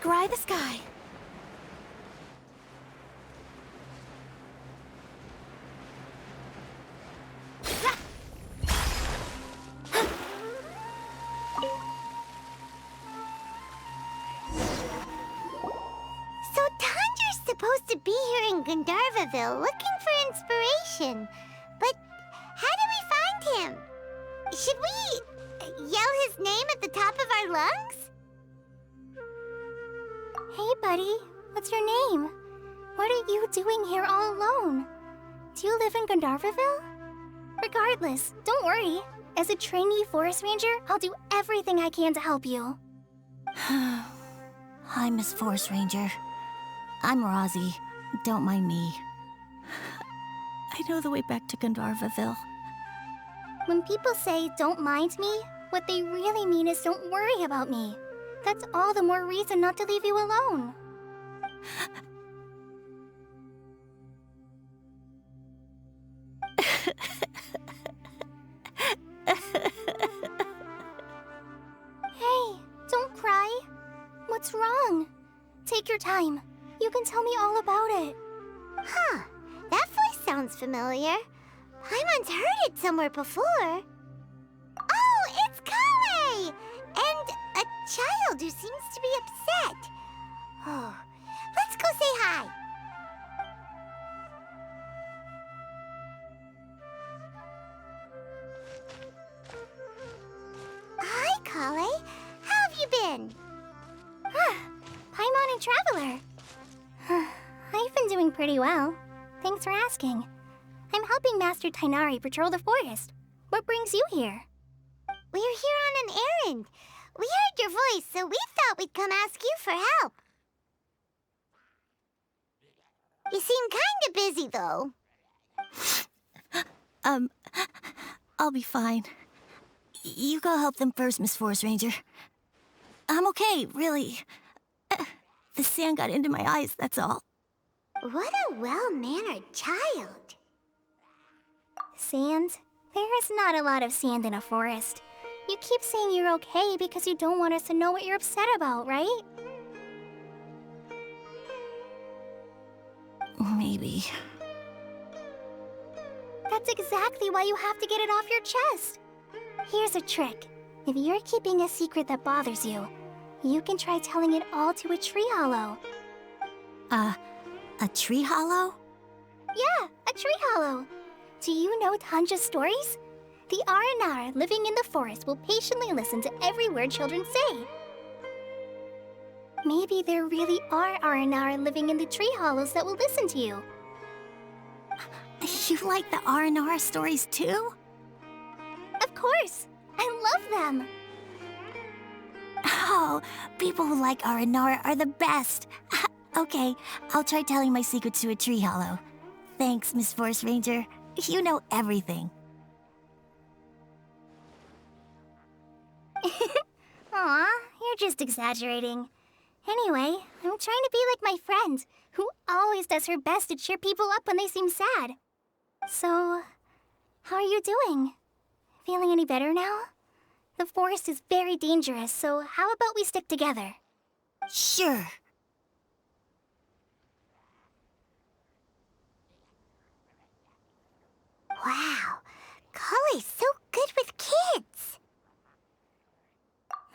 Cry the sky. So Tandra's supposed to be here in Gandharvaville looking for inspiration. But how do we find him? Should we yell his name at the top of our lungs? Hey, buddy. What's your name? What are you doing here all alone? Do you live in Gandharvaville? Regardless, don't worry. As a trainee forest ranger, I'll do everything I can to help you. Hi, Miss Forest Ranger. I'm Rosie. Don't mind me. I know the way back to Gandharvaville. When people say, don't mind me, what they really mean is don't worry about me. That's all the more reason not to leave you alone. Hey, don't cry. What's wrong? Take your time. You can tell me all about it. Huh, that voice sounds familiar. Paimon's heard it somewhere before. Oh, it's Collei! And a child who seems to be upset. Oh, let's go say hi. Hi, Collei. How have you been? Paimon and Traveler. I've been doing pretty well. Thanks for asking. I'm helping Master Tighnari patrol the forest. What brings you here? We're here on an errand. We heard your voice, so we thought we'd come ask you for help. You seem kinda busy, though. I'll be fine. You go help them first, Miss Forest Ranger. I'm okay, really. The sand got into my eyes, that's all. What a well-mannered child. Sand? There is not a lot of sand in a forest. You keep saying you're okay because you don't want us to know what you're upset about, right? Maybe. That's exactly why you have to get it off your chest. Here's a trick. If you're keeping a secret that bothers you, you can try telling it all to a tree hollow. A tree hollow? Yeah, a tree hollow. Do you know Tanja's stories? The Aranar living in the forest will patiently listen to every word children say. Maybe there really are Aranar living in the tree hollows that will listen to you. You like the R&R stories too? Of course! I love them! Oh, people who like R&R are the best. Okay, I'll try telling my secrets to a tree hollow. Thanks, Miss Forest Ranger. You know everything. Aw, you're just exaggerating. Anyway, I'm trying to be like my friend, who always does her best to cheer people up when they seem sad. So, how are you doing? Feeling any better now? The forest is very dangerous, so how about we stick together? Sure. Wow, Collei's so good with kids.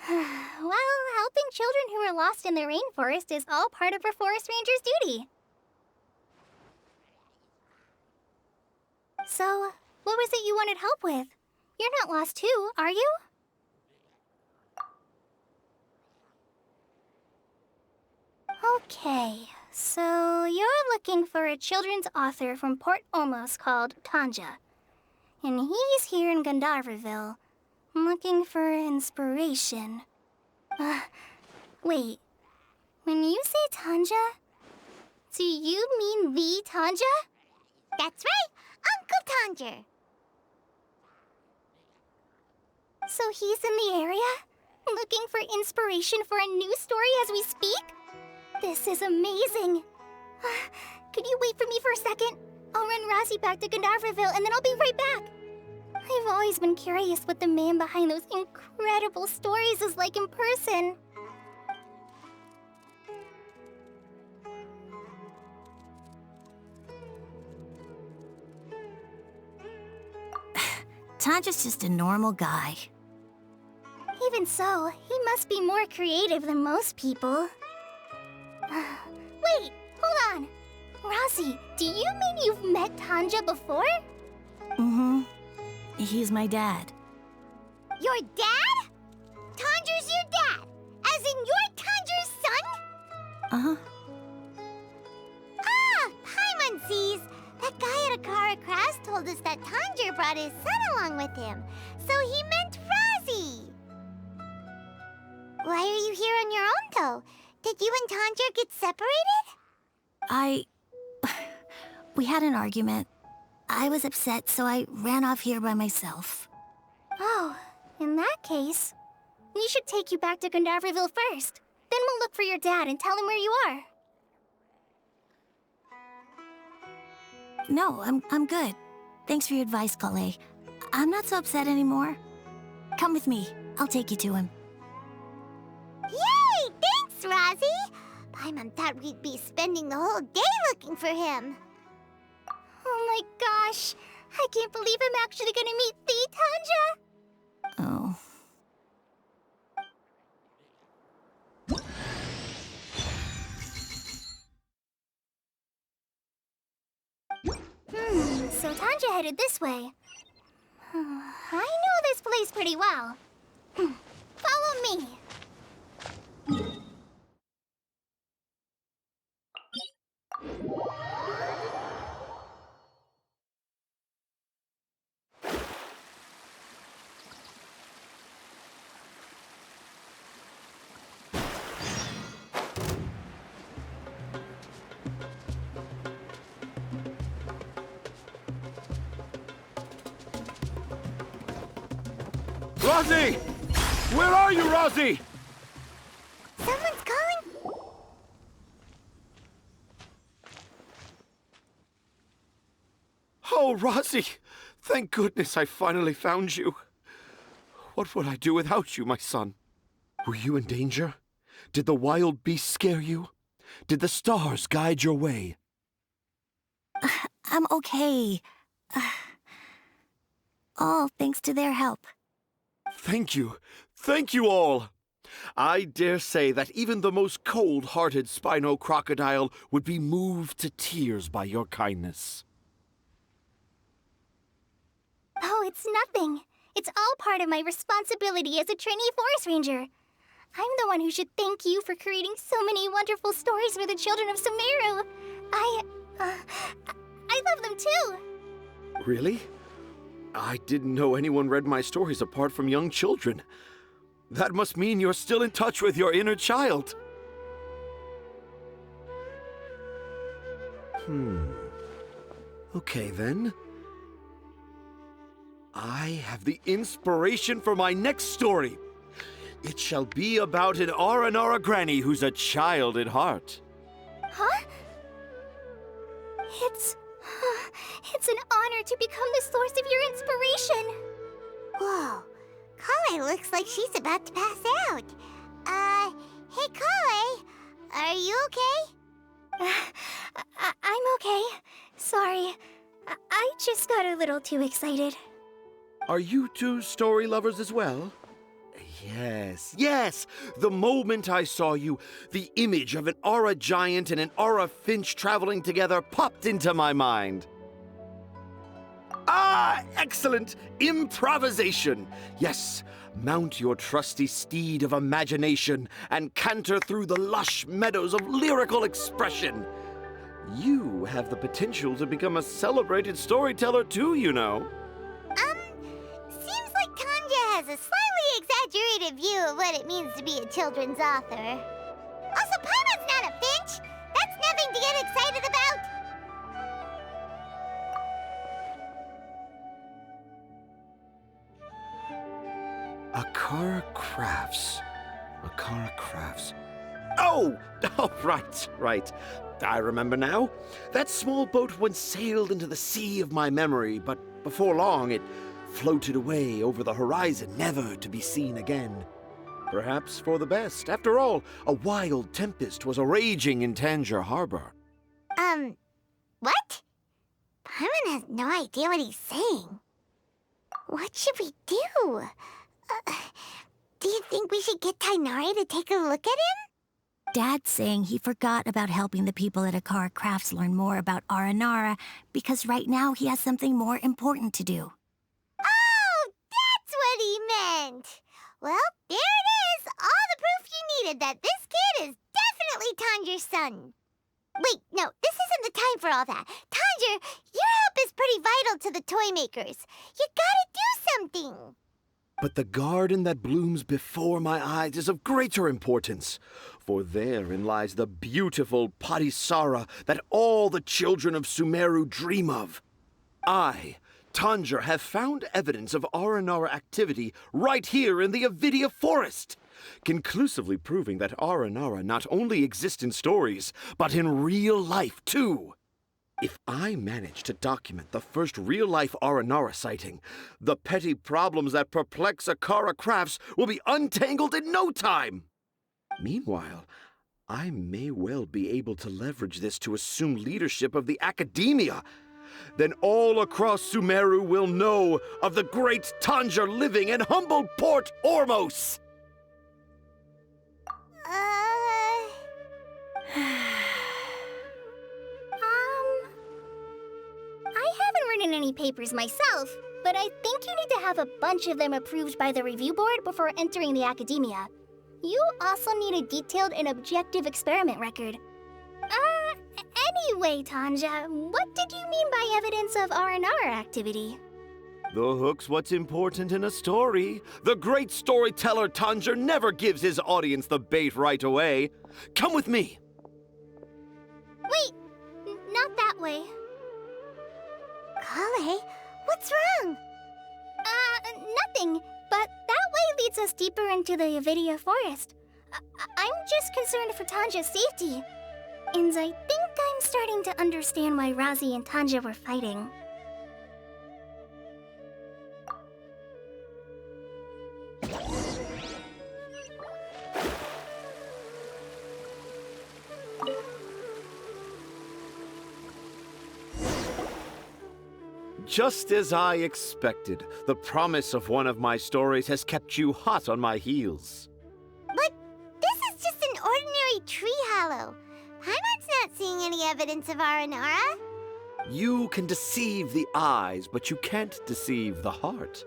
Well, helping children who are lost in the rainforest is all part of a forest ranger's duty. So, what was it you wanted help with? You're not lost too, are you? Okay, so you're looking for a children's author from Port Olmos called Tanja. And he's here in Gandharvaville, looking for inspiration. Wait. When you say Tanja, do you mean the Tanja? That's right, Uncle Tanja. So he's in the area, looking for inspiration for a new story as we speak? This is amazing. Could you wait for me for a second? I'll run Rosie back to Gandharvaville and then I'll be right back. I've always been curious what the man behind those incredible stories is like in person. Tanja's just a normal guy. Even so, he must be more creative than most people. Wait, hold on. Rossi, do you mean you've met Tanja before? Mm-hmm. He's my dad. Your dad? Tanger's your dad? As in you're Tanger's son? Uh-huh. Ah, Paimon sees. That guy at Akara Crafts told us that Tanger brought his son along with him. So he meant Razi. Why are you here on your own, though? Did you and Tanger get separated? We had an argument. I was upset, so I ran off here by myself. Oh, in that case, we should take you back to Gandharville first. Then we'll look for your dad and tell him where you are. No, I'm good. Thanks for your advice, Collei. I'm not so upset anymore. Come with me. I'll take you to him. Yay! Thanks, Razi! Paimon thought we'd be spending the whole day looking for him. Oh my gosh, I can't believe I'm actually gonna meet the Tanja! Oh. So Tanja headed this way. I know this place pretty well. Follow me. Rosie! Where are you, Rosie? Someone's calling? Oh, Rosie! Thank goodness I finally found you. What would I do without you, my son? Were you in danger? Did the wild beasts scare you? Did the stars guide your way? I'm okay. All thanks to their help. Thank you. Thank you all. I dare say that even the most cold-hearted Spino crocodile would be moved to tears by your kindness. Oh, it's nothing. It's all part of my responsibility as a trainee forest ranger. I'm the one who should thank you for creating so many wonderful stories for the children of Sumeru. I love them too. Really? I didn't know anyone read my stories apart from young children. That must mean you're still in touch with your inner child. Okay, then. I have the inspiration for my next story. It shall be about an Aranara granny who's a child at heart. Huh? It's an honor to become the source of your inspiration. Whoa. Collei looks like she's about to pass out. Hey, Collei. Are you okay? I'm okay. Sorry. I just got a little too excited. Are you two story lovers as well? Yes. The moment I saw you, the image of an aura giant and an aura finch traveling together popped into my mind. Ah, excellent! Improvisation! Yes, mount your trusty steed of imagination and canter through the lush meadows of lyrical expression. You have the potential to become a celebrated storyteller too, you know. Seems like Tanja has a slightly exaggerated view of what it means to be a children's author. Also, Paimon's not a finch. That's nothing to get excited about. Akara Crafts. Akara Crafts. Oh, right. I remember now. That small boat once sailed into the sea of my memory, but before long it floated away over the horizon, never to be seen again. Perhaps for the best. After all, a wild tempest was a-raging in Tanger Harbor. What? Paimon has no idea what he's saying. What should we do? Do you think we should get Tainari to take a look at him? Dad's saying he forgot about helping the people at Akara Crafts learn more about Aranara because right now he has something more important to do. Oh, that's what he meant! Well, there it is! All the proof you needed that this kid is definitely Tanjiro's son. Wait, no, this isn't the time for all that. Tanjiro, your help is pretty vital to the toy makers. You gotta do something! But the garden that blooms before my eyes is of greater importance, for therein lies the beautiful Patisara that all the children of Sumeru dream of. I, Tanjiro, have found evidence of Aranara activity right here in the Avidia forest, conclusively proving that Aranara not only exists in stories, but in real life too. If I manage to document the first real-life Aranara sighting, the petty problems that perplex Akara Crafts will be untangled in no time. Meanwhile, I may well be able to leverage this to assume leadership of the academia. Then all across Sumeru will know of the great Tanjiro living in humble Port Ormos. I haven't written any papers myself, but I think you need to have a bunch of them approved by the review board before entering the academia. You also need a detailed and objective experiment record. Anyway, Tanja, what did you mean by evidence of Aranara activity? The hook's what's important in a story. The great storyteller Tanjiro never gives his audience the bait right away. Come with me. Wait, not that way. Collei, what's wrong? Nothing, but that way leads us deeper into the Avidia forest. I'm just concerned for Tanja's safety. And I think I'm starting to understand why Razi and Tanja were fighting. Just as I expected, the promise of one of my stories has kept you hot on my heels. But this is just an ordinary tree hollow. Paimon's not seeing any evidence of Aranara. You can deceive the eyes, but you can't deceive the heart.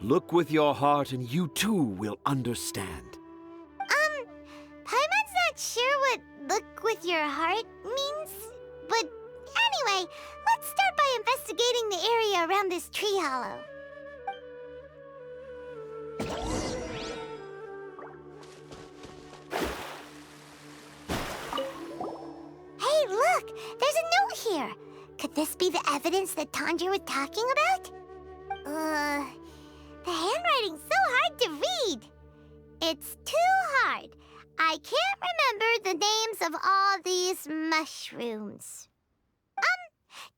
Look with your heart and you too will understand. Paimon's not sure what look with your heart means. But anyway, let's start by investigating the area around this tree hollow. Hey, look! There's a note here! Could this be the evidence that Tanjiro was talking about? The handwriting's so hard to read. It's too hard. I can't remember the names of all these mushrooms.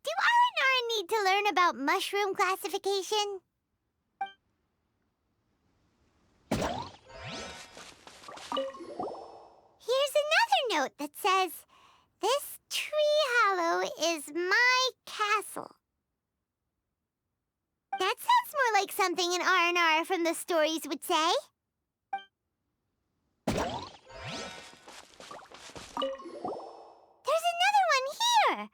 Do Aranara need to learn about mushroom classification? Here's another note that says, "This tree hollow is my castle." That sounds more like something an Aranara from the stories would say. There's another one here!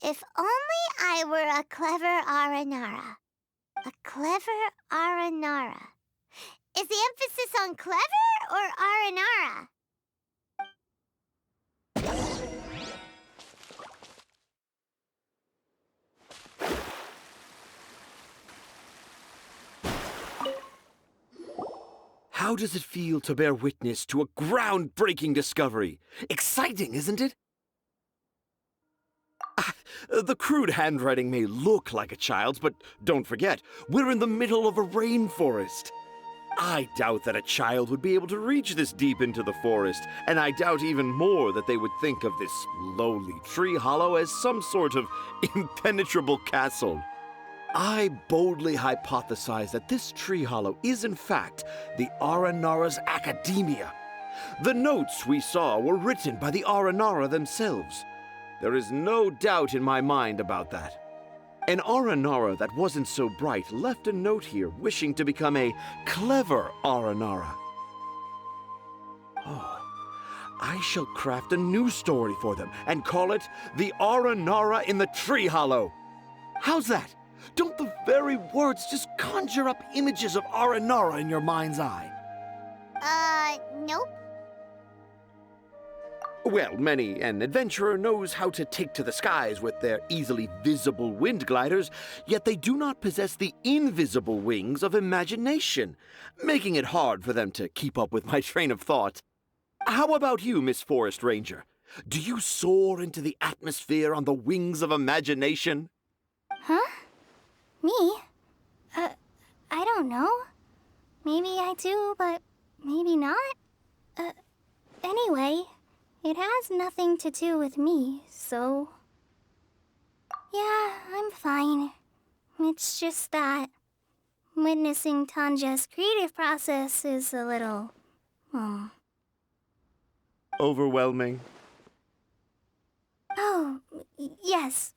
If only I were a clever Aranara. A clever Aranara. Is the emphasis on clever or Aranara? How does it feel to bear witness to a groundbreaking discovery? Exciting, isn't it? The crude handwriting may look like a child's, but don't forget, we're in the middle of a rainforest. I doubt that a child would be able to reach this deep into the forest, and I doubt even more that they would think of this lowly tree hollow as some sort of impenetrable castle. I boldly hypothesize that this tree hollow is in fact the Aranara's academia. The notes we saw were written by the Aranara themselves. There is no doubt in my mind about that. An Aranara that wasn't so bright left a note here wishing to become a clever Aranara. Oh, I shall craft a new story for them and call it The Aranara in the Tree Hollow. How's that? Don't the very words just conjure up images of Aranara in your mind's eye? Nope. Well, many an adventurer knows how to take to the skies with their easily visible wind gliders, yet they do not possess the invisible wings of imagination, making it hard for them to keep up with my train of thought. How about you, Miss Forest Ranger? Do you soar into the atmosphere on the wings of imagination? Huh? Me? I don't know. Maybe I do, but maybe not. Anyway, it has nothing to do with me, so... Yeah, I'm fine. It's just that witnessing Tanja's creative process is a little... Overwhelming. Oh, yes.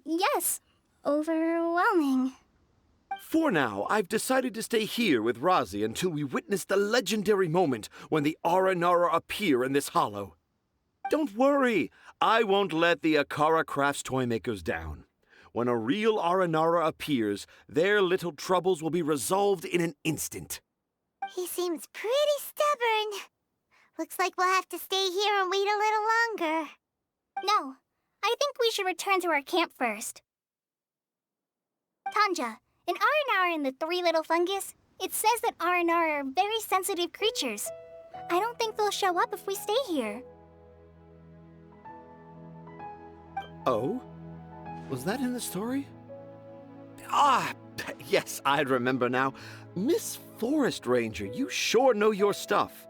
Yes. Overwhelming. For now, I've decided to stay here with Razi until we witness the legendary moment when the Aranara appear in this hollow. Don't worry, I won't let the Akara Crafts toymakers down. When a real Aranara appears, their little troubles will be resolved in an instant. He seems pretty stubborn. Looks like we'll have to stay here and wait a little longer. No, I think we should return to our camp first. Tanja, in Aranara and the Three Little Fungus, it says that Aranara are very sensitive creatures. I don't think they'll show up if we stay here. Oh? Was that in the story? Ah, yes, I remember now. Miss Forest Ranger, you sure know your stuff.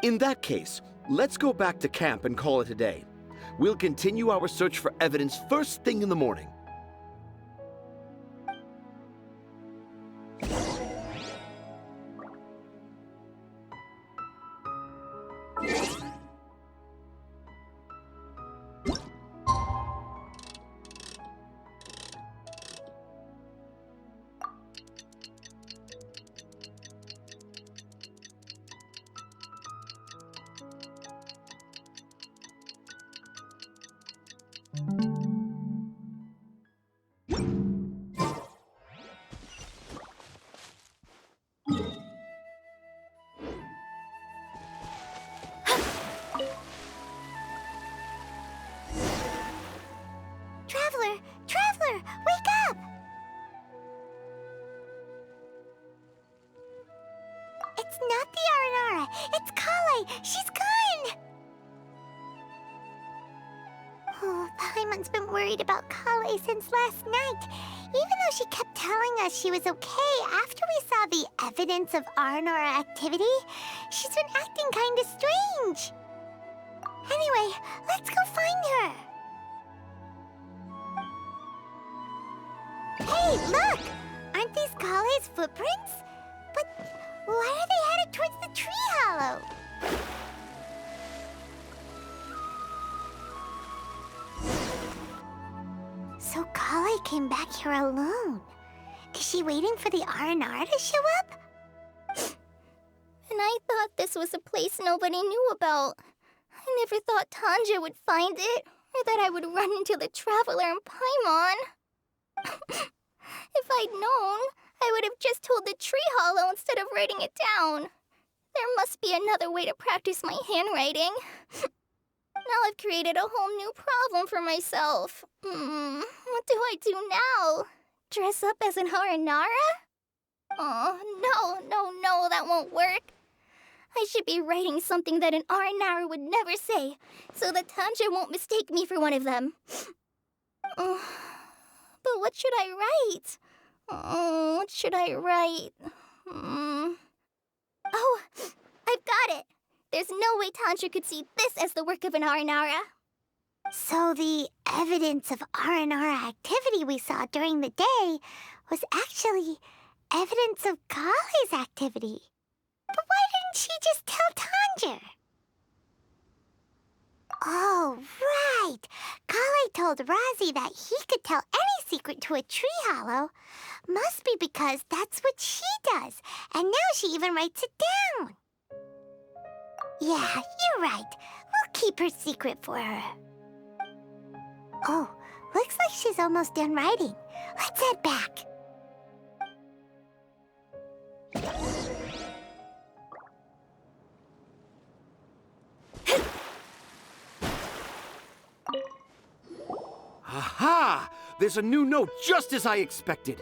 In that case, let's go back to camp and call it a day. We'll continue our search for evidence first thing in the morning. Traveler, wake up! It's not the Aranara, it's Collei! She's gone! Oh, Paimon's been worried about Collei since last night. Even though she kept telling us she was okay after we saw the evidence of Aranara activity, she's been acting kinda strange. Anyway, let's go find her. Hey, look! Aren't these Collei's footprints? But why are they headed towards the tree hollow? So Collei came back here alone. Is she waiting for the Aranara to show up? And I thought this was a place nobody knew about. I never thought Tanja would find it, or that I would run into the Traveler and Paimon. If I'd known, I would have just told the tree hollow instead of writing it down. There must be another way to practice my handwriting. Now I've created a whole new problem for myself. What do I do now? Dress up as an Aranara? Oh, no, that won't work. I should be writing something that an Aranara would never say, so that Tanja won't mistake me for one of them. But what should I write? What should I write? Oh, I've got it! There's no way Tanja could see this as the work of an Aranara. So the evidence of Aranara activity we saw during the day was actually evidence of Collei's activity. But why didn't she just tell Tanja? Oh, right. Collei told Rosie that he could tell any secret to a tree hollow. Must be because that's what she does. And now she even writes it down. Yeah, you're right. We'll keep her secret for her. Oh, looks like she's almost done writing. Let's head back. Aha! There's a new note just as I expected.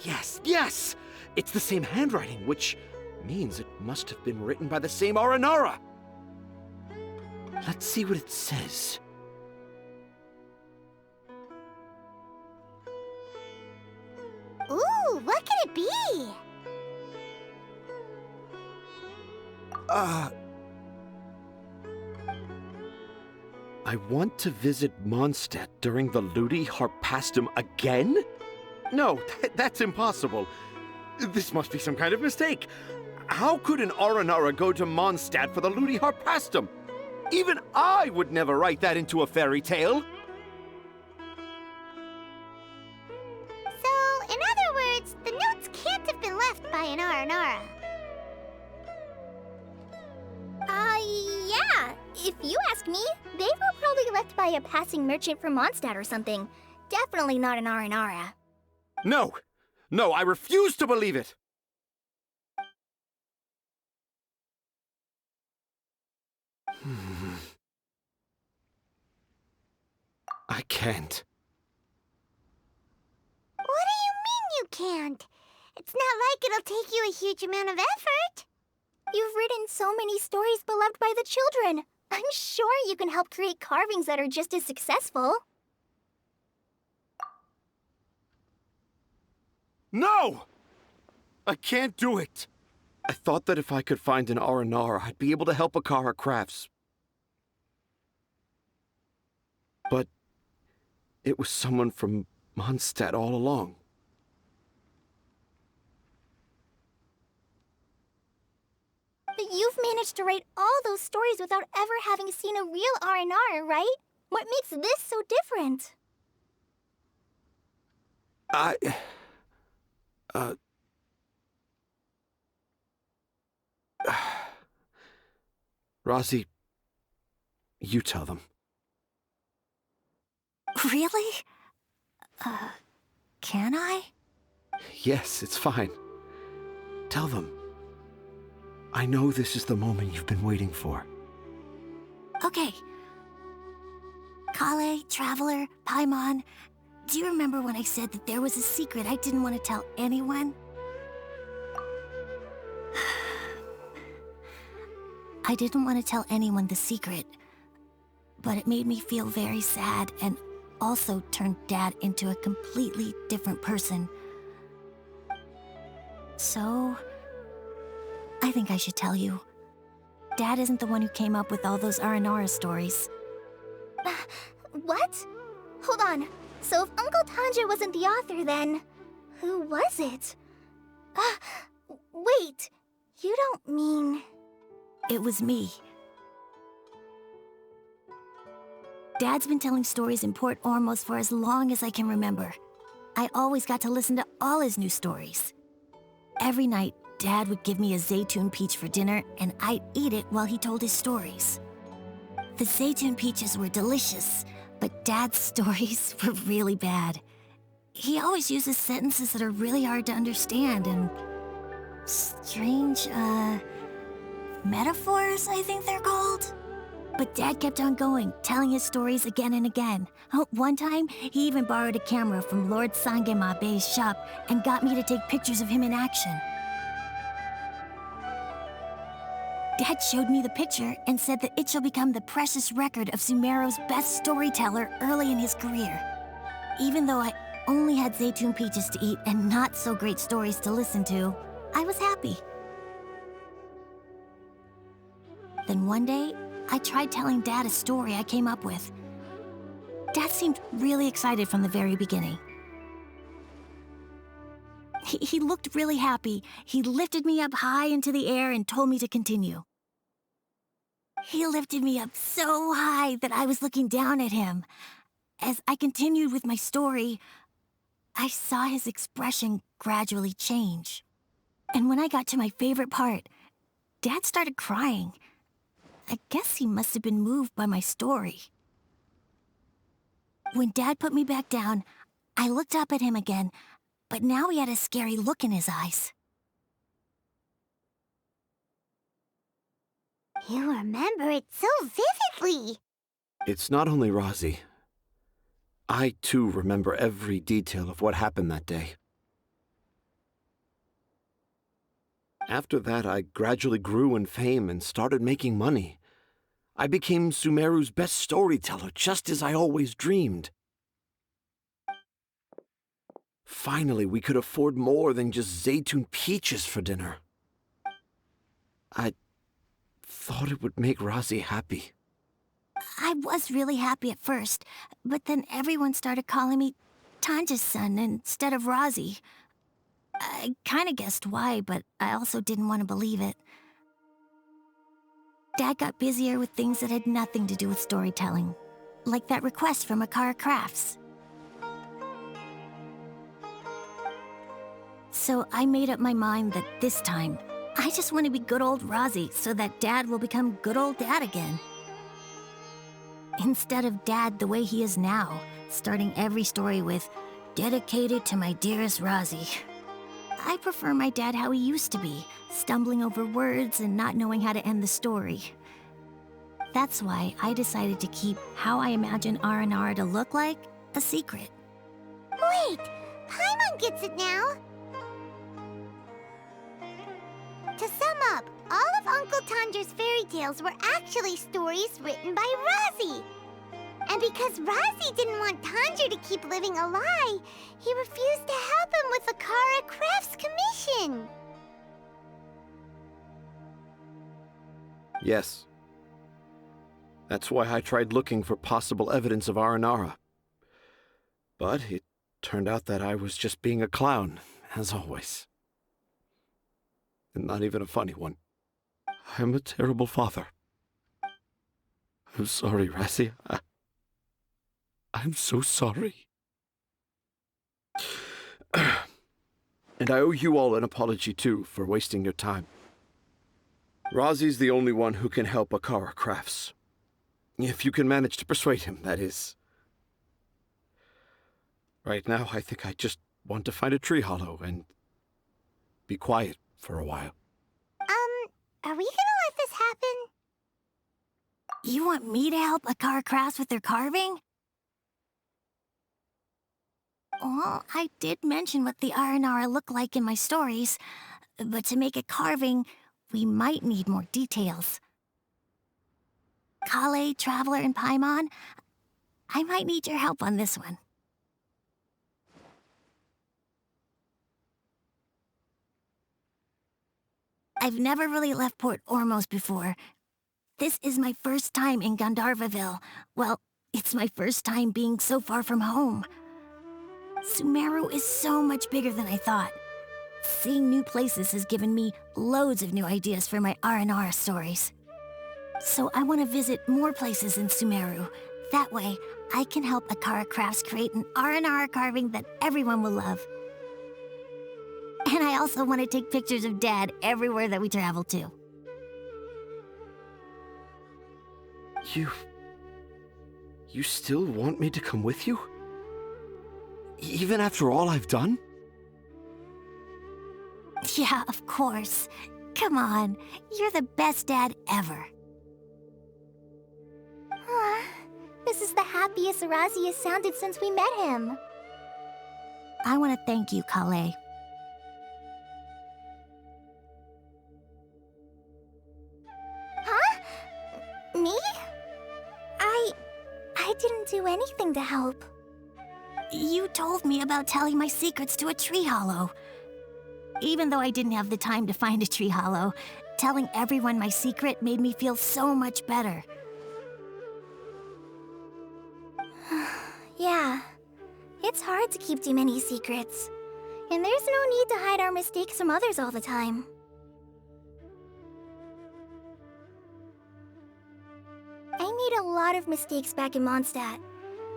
Yes, yes! It's the same handwriting, which means it must have been written by the same Aranara. Let's see what it says. Ooh, what could it be? I want to visit Mondstadt during the Ludi Harpastum again? No, that's impossible. This must be some kind of mistake. How could an Aranara go to Mondstadt for the Ludi Harpastum? Even I would never write that into a fairy tale. So, in other words, the notes can't have been left by an Aranara. Yeah. If you ask me, they were probably left by a passing merchant from Mondstadt or something. Definitely not an Aranara. No, no, I refuse to believe it. I can't. What do you mean you can't? It's not like it'll take you a huge amount of effort. You've written so many stories beloved by the children. I'm sure you can help create carvings that are just as successful. No! I can't do it. I thought that if I could find an Aranara, I'd be able to help Akara Crafts. But it was someone from Mondstadt all along. You've managed to write all those stories without ever having seen a real R&R, right? What makes this so different? Rosie, you tell them. Really? Can I? Yes, it's fine. Tell them. I know this is the moment you've been waiting for. Okay. Collei, Traveler, Paimon, do you remember when I said that there was a secret I didn't want to tell anyone? I didn't want to tell anyone the secret, but it made me feel very sad and also turned Dad into a completely different person. So, I think I should tell you. Dad isn't the one who came up with all those Aranara stories. What? Hold on. So if Uncle Tanja wasn't the author, then who was it? Wait. You don't mean... It was me. Dad's been telling stories in Port Ormos for as long as I can remember. I always got to listen to all his new stories. Every night, Dad would give me a Zaytun peach for dinner, and I'd eat it while he told his stories. The Zaytun peaches were delicious, but Dad's stories were really bad. He always uses sentences that are really hard to understand and strange, metaphors, I think they're called. But Dad kept on going, telling his stories again and again. One time, he even borrowed a camera from Lord Sangema Bey's shop and got me to take pictures of him in action. Dad showed me the picture and said that it shall become the precious record of Sumeru's best storyteller early in his career. Even though I only had Zaytun peaches to eat and not so great stories to listen to, I was happy. Then one day, I tried telling Dad a story I came up with. Dad seemed really excited from the very beginning. He looked really happy. He lifted me up high into the air and told me to continue. He lifted me up so high that I was looking down at him. As I continued with my story, I saw his expression gradually change. And when I got to my favorite part, Dad started crying. I guess he must have been moved by my story. When Dad put me back down, I looked up at him again, but now he had a scary look in his eyes. You remember it so vividly. It's not only Rosie. I, too, remember every detail of what happened that day. After that, I gradually grew in fame and started making money. I became Sumeru's best storyteller, just as I always dreamed. Finally, we could afford more than just Zaytun peaches for dinner. I thought it would make Rosie happy. I was really happy at first, but then everyone started calling me Tanja's son instead of Rosie. I kinda guessed why, but I also didn't want to believe it. Dad got busier with things that had nothing to do with storytelling, like that request from Akara Crafts. So I made up my mind that this time, I just want to be good old Rosie so that Dad will become good old Dad again. Instead of Dad the way he is now, starting every story with, "Dedicated to my dearest Rosie." I prefer my dad how he used to be, stumbling over words and not knowing how to end the story. That's why I decided to keep how I imagine Aranara to look like a secret. Wait, Paimon gets it now. To sum up, all of Uncle Tandra's fairy tales were actually stories written by Rosie. And because Rosie didn't want Tandra to keep living a lie, he refused to help him with the Akara Crafts commission. Yes. That's why I tried looking for possible evidence of Aranara. But it turned out that I was just being a clown, as always. And not even a funny one. I'm a terrible father. I'm sorry, Razzie. I'm so sorry. And I owe you all an apology, too, for wasting your time. Rozzie's the only one who can help Akara Crafts. If you can manage to persuade him, that is. Right now, I think I just want to find a tree hollow and be quiet for a while. Are we gonna let this happen? You want me to help Akara Crafts with their carving? Well, I did mention what the Aranara look like in my stories, but to make a carving, we might need more details. Collei, Traveler, and Paimon, I might need your help on this one. I've never really left Port Ormos before. This is my first time in Gandharvaville. Well, it's my first time being so far from home. Sumeru is so much bigger than I thought. Seeing new places has given me loads of new ideas for my Aranara stories. So I want to visit more places in Sumeru. That way, I can help Akara Crafts create an Aranara carving that everyone will love. And I also want to take pictures of Dad everywhere that we travel to. You still want me to come with you? Even after all I've done? Yeah, of course. Come on, you're the best dad ever. This is the happiest Razi has sounded since we met him. I want to thank you, Collei. Huh? Me? I didn't do anything to help. You told me about telling my secrets to a tree hollow. Even though I didn't have the time to find a tree hollow, telling everyone my secret made me feel so much better. Yeah, it's hard to keep too many secrets. And there's no need to hide our mistakes from others all the time. lot of mistakes back in Mondstadt.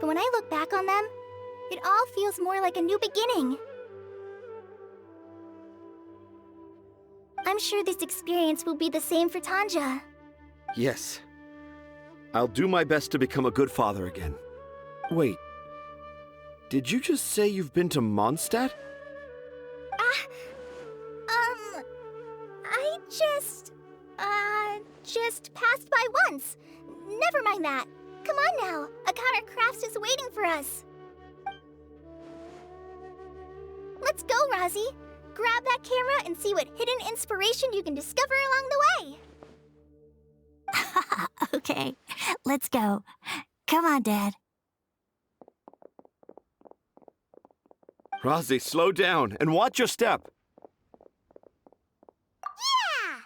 But when I look back on them, it all feels more like a new beginning. I'm sure this experience will be the same for Tanja. Yes. I'll do my best to become a good father again. Wait. Did you just say you've been to Mondstadt? I just passed by once. Never mind that. Come on now. Akara Crafts is waiting for us. Let's go, Razi. Grab that camera and see what hidden inspiration you can discover along the way. Okay, let's go. Come on, Dad. Razi, slow down and watch your step. Yeah!